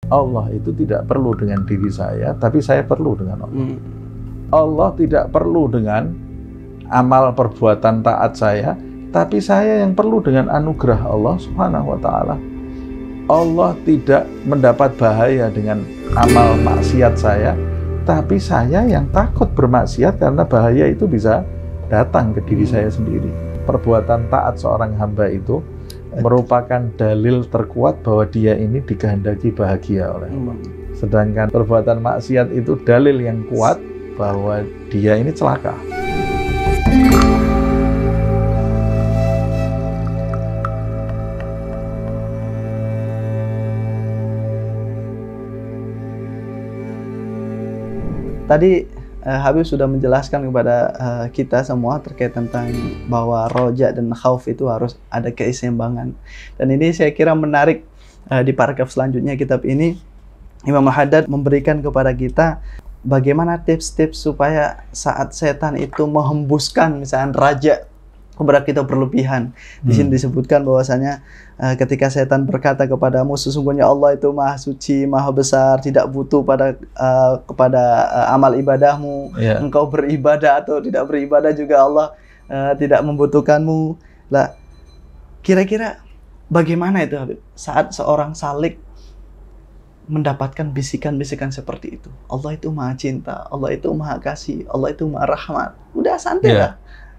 Allah itu tidak perlu dengan diri saya, tapi saya perlu dengan Allah. Allah tidak perlu dengan amal perbuatan taat saya, tapi saya yang perlu dengan anugerah Allah Subhanahu wa Ta'ala. Allah tidak mendapat bahaya dengan amal maksiat saya, tapi saya yang takut bermaksiat karena bahaya itu bisa datang ke diri saya sendiri. Perbuatan taat seorang hamba itu merupakan dalil terkuat bahwa dia ini dikehendaki bahagia oleh Allah. Sedangkan perbuatan maksiat itu dalil yang kuat bahwa dia ini celaka. Tadi Habib sudah menjelaskan kepada kita semua terkait tentang bahwa roja dan khauf itu harus ada keseimbangan. Dan ini saya kira menarik di paragraf selanjutnya kitab ini. Imam Al-Haddad memberikan kepada kita bagaimana tips-tips supaya saat setan itu menghembuskan misalnya raja kepada kita berlebihan. Di sini disebutkan bahwasanya ketika setan berkata kepadamu, sesungguhnya Allah itu maha suci, maha besar, tidak butuh kepada amal ibadahmu. Engkau beribadah atau tidak beribadah juga Allah tidak membutuhkanmu. Lah, kira-kira bagaimana itu Habib saat seorang salik mendapatkan bisikan-bisikan seperti itu? Allah itu maha cinta, Allah itu maha kasih, Allah itu maha rahmat. Udah santai lah.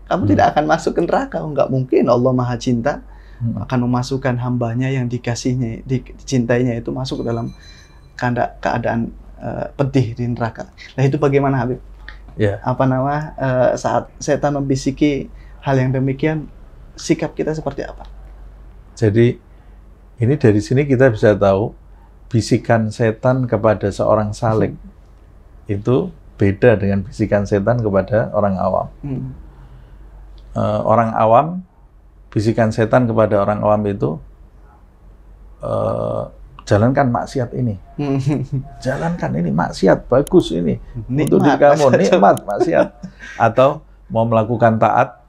Kamu tidak akan masuk ke neraka. Nggak mungkin Allah maha cinta akan memasukkan hambanya yang dikasihnya, dicintainya itu masuk ke dalam keadaan pedih di neraka. Nah itu bagaimana Habib? Saat setan membisiki hal yang demikian, sikap kita seperti apa? Jadi ini dari sini kita bisa tahu bisikan setan kepada seorang salik itu beda dengan bisikan setan kepada orang awam. Orang awam, bisikan setan kepada orang awam itu jalankan maksiat ini, jalankan ini maksiat bagus ini untuk diri kamu, nikmat maksiat. Atau mau melakukan taat,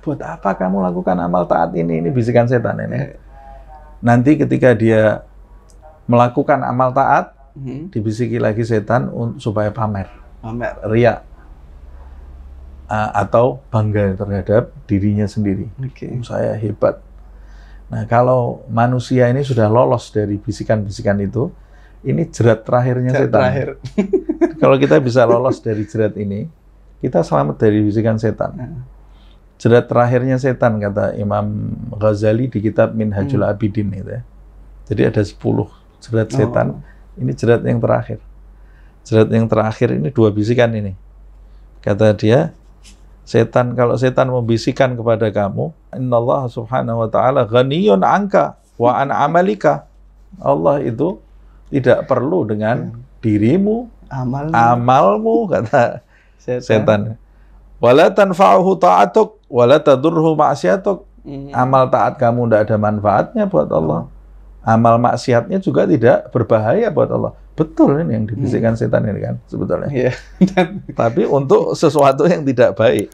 buat apa kamu lakukan amal taat ini bisikan setan ini. Nanti ketika dia melakukan amal taat, dibisiki lagi setan supaya pamer, riya. Atau bangga terhadap dirinya sendiri. Saya hebat. Nah, kalau manusia ini sudah lolos dari bisikan-bisikan itu, ini jerat terakhirnya setan. Kalau kita bisa lolos dari jerat ini, kita selamat dari bisikan setan. Jerat terakhirnya setan, kata Imam Ghazali di kitab Minhajul Abidin itu ya. Jadi ada 10 jerat setan. Ini jerat yang terakhir. Jerat yang terakhir ini 2 bisikan ini. Kata dia, setan, kalau setan membisikkan kepada kamu, innallaha subhanahu wa ta'ala ghaniyun anka wa an amalika. Allah itu tidak perlu dengan dirimu, amalmu, kata setan. Wala tanfa'uhu ta'atuk, wala tadurruhu ma'siyatuk. Amal taat kamu tidak ada manfaatnya buat Allah. Amal maksiatnya juga tidak berbahaya buat Allah. Betul ini yang dibisikkan setan ini kan sebetulnya. Tapi untuk sesuatu yang tidak baik.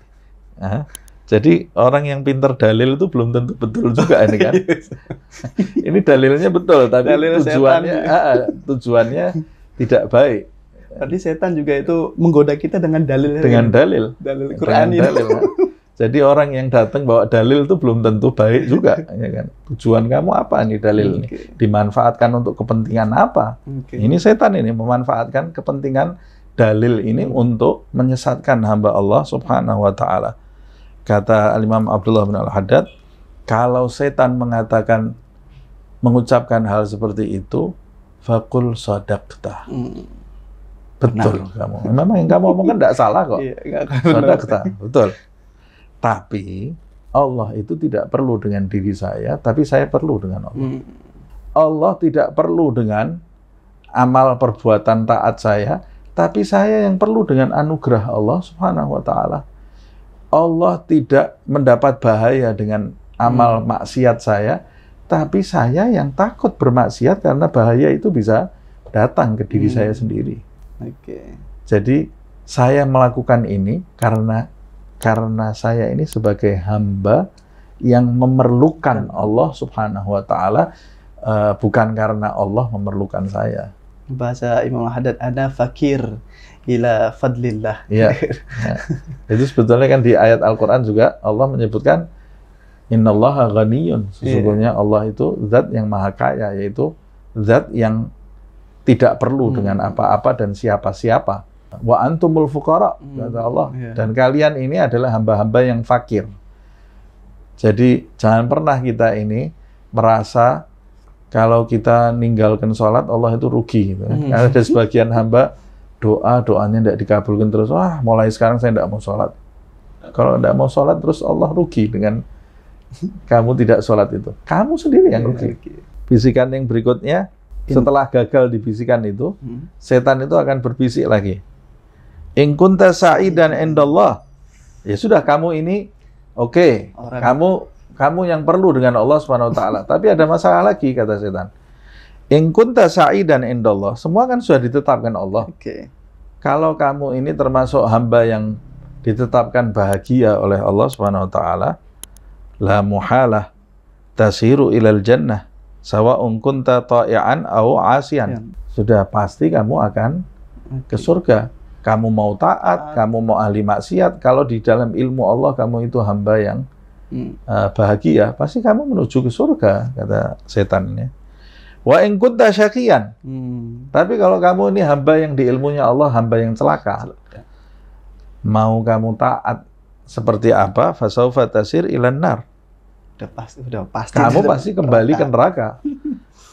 Jadi orang yang pinter dalil itu belum tentu betul juga ini kan. Ini dalilnya betul, tapi tujuannya tidak baik. Tadi setan juga itu menggoda kita dengan dalil. Dalil Quran ini. Jadi orang yang datang bawa dalil itu belum tentu baik juga, ya kan? Tujuan kamu apa nih dalil ini? Dimanfaatkan untuk kepentingan apa? Ini setan ini memanfaatkan kepentingan dalil ini untuk menyesatkan hamba Allah Subhanahu wa Ta'ala. Kata Imam Abdullah bin Al-Haddad, kalau setan mengucapkan hal seperti itu, faqul sadaqta. Betul kamu. Memang yang kamu omongkan tidak salah kok. Sadaqta, betul. Tapi Allah itu tidak perlu dengan diri saya, tapi saya perlu dengan Allah. Allah tidak perlu dengan amal perbuatan taat saya, tapi saya yang perlu dengan anugerah Allah Subhanahu wa Ta'ala. Allah tidak mendapat bahaya dengan amal maksiat saya, tapi saya yang takut bermaksiat karena bahaya itu bisa datang ke diri saya sendiri. Jadi saya melakukan ini karena saya ini sebagai hamba yang memerlukan Allah Subhanahu wa Ta'ala, bukan karena Allah memerlukan saya. Bahasa Imam Haddad, ana fakir ila fadlillah. Ya. Nah, itu sebetulnya kan di ayat Al-Quran juga Allah menyebutkan innallaha ghaniyun. Sesungguhnya Allah itu zat yang maha kaya, yaitu zat yang tidak perlu dengan apa-apa dan siapa-siapa. Wa antumul fuqara, kata Allah. Dan kalian ini adalah hamba-hamba yang fakir. Jadi jangan pernah kita ini merasa kalau kita ninggalkan sholat Allah itu rugi. Gitu. Ada sebagian hamba doanya tidak dikabulkan terus. Wah, mulai sekarang saya tidak mau sholat. Kalau tidak mau sholat terus Allah rugi dengan kamu tidak sholat itu. Kamu sendiri yang rugi. Bisikan yang berikutnya, setelah gagal di bisikan itu, setan itu akan berbisik lagi. In kunta sa'idan indallah. Ya sudah, kamu ini oke. Kamu yang perlu dengan Allah Subhanahu wa taala. Tapi ada masalah lagi, kata setan. In kunta sa'idan indallah. Semua kan sudah ditetapkan Allah. Kalau kamu ini termasuk hamba yang ditetapkan bahagia oleh Allah Subhanahu wa taala, la muhalah tasiru ilal jannah sawa'un kunta ta'i'an aw 'asiyan. Sudah pasti kamu akan ke surga. Kamu mau taat, kamu mau ahli maksiat, kalau di dalam ilmu Allah kamu itu hamba yang bahagia, pasti kamu menuju ke surga, kata setannya. Wa in kunta syaqiyan. Tapi kalau kamu ini hamba yang di ilmunya Allah, hamba yang celaka. Mau kamu taat seperti apa? Fasaufa tasir ilan nar. Udah pasti. Kamu pasti kembali ke neraka.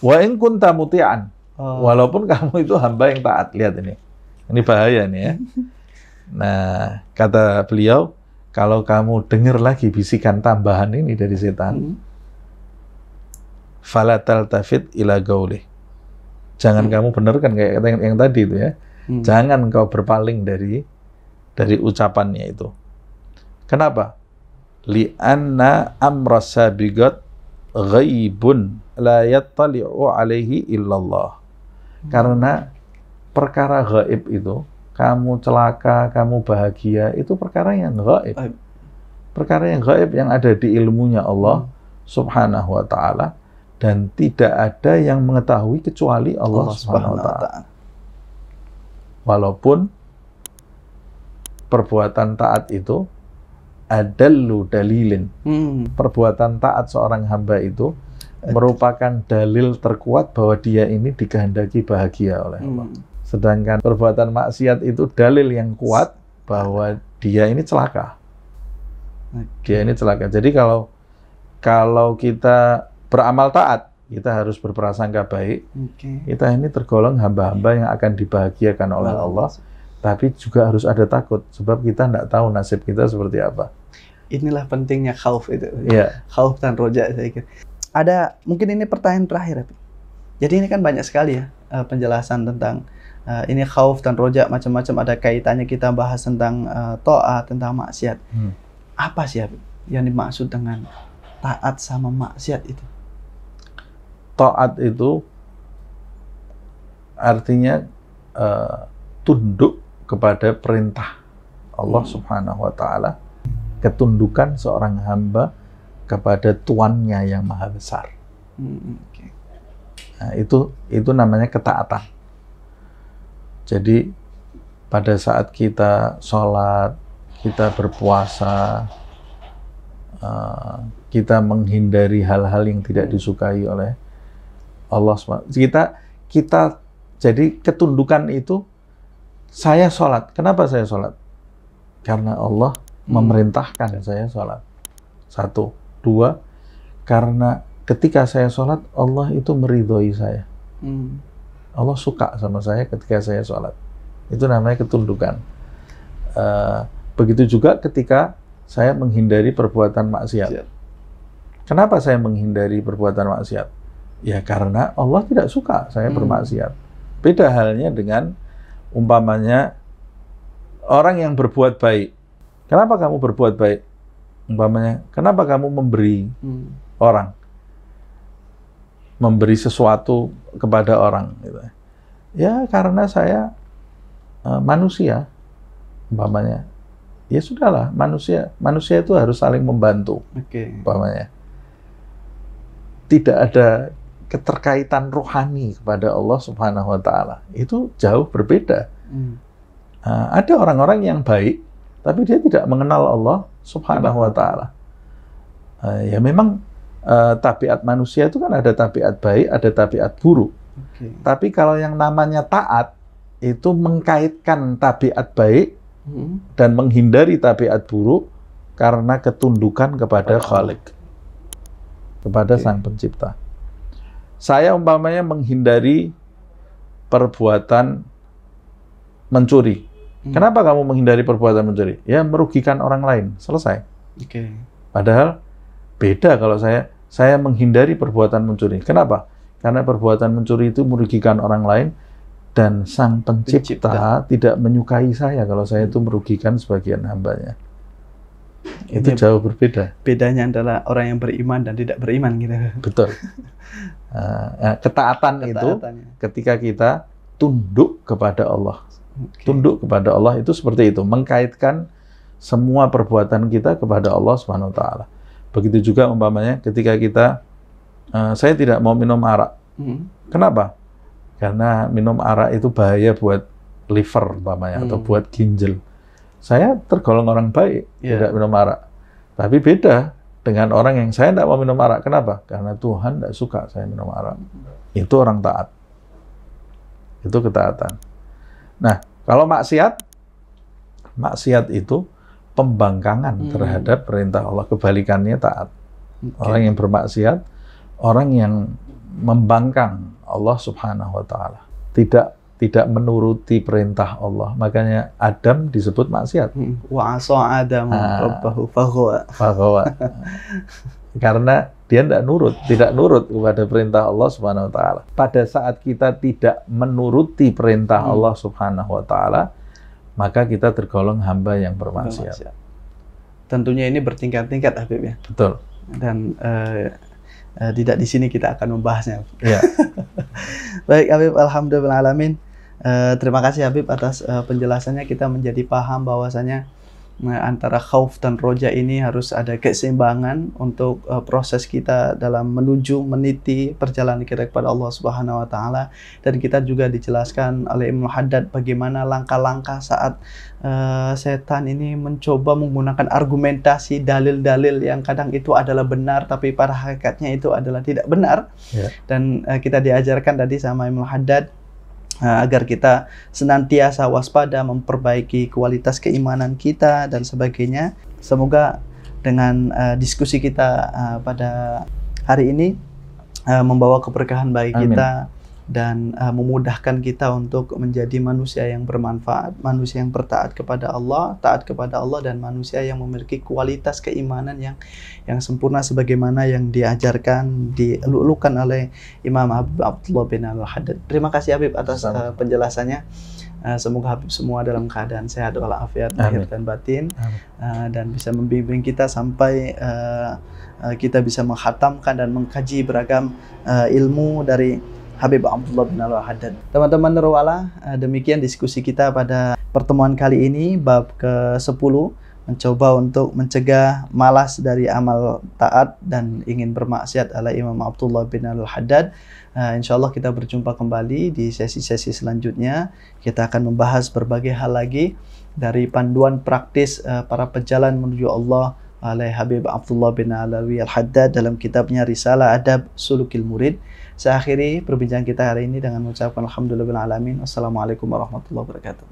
Wa in kunta muti'an. Walaupun kamu itu hamba yang taat. Lihat ini. Ini bahaya nih ya. Nah, kata beliau, kalau kamu dengar lagi bisikan tambahan ini dari setan, fala taltafit ila gaulih. Jangan kamu benarkan kayak yang tadi itu ya. Jangan kau berpaling dari ucapannya itu. Kenapa? Li'anna amra sabiqat ghaibun la yattali'u alaihi illallah. Karena perkara gaib itu, kamu celaka, kamu bahagia, itu perkara yang gaib. Perkara yang gaib yang ada di ilmunya Allah Subhanahu wa ta'ala, dan tidak ada yang mengetahui kecuali Allah Subhanahu wa ta'ala. Walaupun perbuatan taat itu adallu dalilin. Perbuatan taat seorang hamba itu merupakan dalil terkuat bahwa dia ini dikehendaki bahagia oleh Allah. Sedangkan perbuatan maksiat itu dalil yang kuat bahwa dia ini celaka. Dia ini celaka. Jadi kalau kita beramal taat, kita harus berprasangka baik. Kita ini tergolong hamba-hamba yang akan dibahagiakan oleh Allah. Tapi juga harus ada takut, sebab kita tidak tahu nasib kita seperti apa. Inilah pentingnya khauf itu. Khauf dan roja, saya kira. Ada, mungkin ini pertanyaan terakhir. Jadi ini kan banyak sekali ya penjelasan tentang ini khauf dan roja, macam-macam ada kaitannya. Kita bahas tentang ta'at, tentang maksiat. Apa sih yang dimaksud dengan taat sama maksiat itu? Ta'at itu artinya tunduk kepada perintah Allah Subhanahu wa ta'ala, ketundukan seorang hamba kepada tuannya yang maha besar. Nah, itu namanya ketaatan. Jadi pada saat kita sholat, kita berpuasa, kita menghindari hal-hal yang tidak disukai oleh Allah SWT. Kita jadi ketundukan itu, saya sholat. Kenapa saya sholat? Karena Allah memerintahkan saya sholat. 1. 2, karena ketika saya sholat, Allah itu meridhoi saya. Allah suka sama saya ketika saya sholat. Itu namanya ketundukan. Begitu juga ketika saya menghindari perbuatan maksiat. Kenapa saya menghindari perbuatan maksiat? Ya karena Allah tidak suka saya bermaksiat. Beda halnya dengan umpamanya orang yang berbuat baik. Kenapa kamu berbuat baik? Umpamanya, kenapa kamu memberi orang? Memberi sesuatu kepada orang. Gitu. Ya karena saya manusia. Umpamanya. Ya sudahlah, manusia itu harus saling membantu. Umpamanya. Tidak ada keterkaitan rohani kepada Allah Subhanahu wa taala itu jauh berbeda. Ada orang-orang yang baik tapi dia tidak mengenal Allah Subhanahu wa taala. Ya memang tabiat manusia itu kan ada tabiat baik, ada tabiat buruk. Tapi kalau yang namanya taat itu mengkaitkan tabiat baik dan menghindari tabiat buruk karena ketundukan kepada Khalik, kepada Sang Pencipta. Saya umpamanya menghindari perbuatan mencuri. Kenapa kamu menghindari perbuatan mencuri? Ya merugikan orang lain, selesai. Padahal beda kalau saya menghindari perbuatan mencuri. Kenapa? Karena perbuatan mencuri itu merugikan orang lain dan Sang Pencipta tidak menyukai saya kalau saya itu merugikan sebagian hambanya. Itu jauh berbeda. Bedanya adalah orang yang beriman dan tidak beriman gitu. Betul. Ketaatan itu ketika kita tunduk kepada Allah. Tunduk kepada Allah itu seperti itu, mengkaitkan semua perbuatan kita kepada Allah Subhanahu wa taala. Begitu juga umpamanya ketika kita saya tidak mau minum arak. Kenapa? Karena minum arak itu bahaya buat liver umpamanya atau buat ginjal. Saya tergolong orang baik, tidak minum arak. Tapi beda dengan orang yang saya tidak mau minum arak. Kenapa? Karena Tuhan tidak suka saya minum arak. Itu orang taat. Itu ketaatan. Nah, kalau maksiat itu pembangkangan terhadap perintah Allah. Kebalikannya taat. Orang yang bermaksiat, orang yang membangkang Allah Subhanahu wa taala. Tidak menuruti perintah Allah. Makanya Adam disebut maksiat. Wa 'asa Adam rabbahu faghwa. Karena dia tidak nurut kepada perintah Allah Subhanahu wa taala. Pada saat kita tidak menuruti perintah Allah Subhanahu wa taala, maka kita tergolong hamba yang bermaksiat. Tentunya ini bertingkat-tingkat, Habib ya. Betul. Dan tidak di sini kita akan membahasnya. Ya. Baik Habib, alhamdulillah alamin. Terima kasih Habib atas penjelasannya. Kita menjadi paham bahwasanya antara khauf dan roja ini harus ada keseimbangan untuk proses kita dalam menuju meniti perjalanan kita kepada Allah Subhanahu wa taala. Dan kita juga dijelaskan oleh Imam Haddad bagaimana langkah-langkah saat setan ini mencoba menggunakan argumentasi dalil-dalil yang kadang itu adalah benar tapi pada hakikatnya itu adalah tidak benar. Dan kita diajarkan tadi sama Imam Haddad agar kita senantiasa waspada, memperbaiki kualitas keimanan kita dan sebagainya. Semoga dengan diskusi kita pada hari ini membawa keberkahan bagi kita dan memudahkan kita untuk menjadi manusia yang bermanfaat, manusia yang bertaat kepada Allah, taat kepada Allah, dan manusia yang memiliki kualitas keimanan yang sempurna sebagaimana yang diajarkan, dielulukan oleh Imam Abdullah bin Al-Haddad. Terima kasih Habib atas penjelasannya. Semoga Habib semua dalam keadaan sehat walafiat lahir dan batin, dan bisa membimbing kita sampai kita bisa menghatamkan dan mengkaji beragam ilmu dari Habib Abdullah bin Al-Haddad. Teman-teman Nurwala, demikian diskusi kita pada pertemuan kali ini, bab ke-10, mencoba untuk mencegah malas dari amal taat dan ingin bermaksiat ala Imam Abdullah bin Al-Haddad. Insya Allah kita berjumpa kembali di sesi-sesi selanjutnya. Kita akan membahas berbagai hal lagi dari panduan praktis para pejalan menuju Allah oleh Habib Abdullah bin Alawi Al-Haddad dalam kitabnya Risalah Adab Sulukil Murid. Saya akhiri perbincangan kita hari ini dengan mengucapkan alhamdulillahirabbil alamin. Wassalamualaikum warahmatullahi wabarakatuh.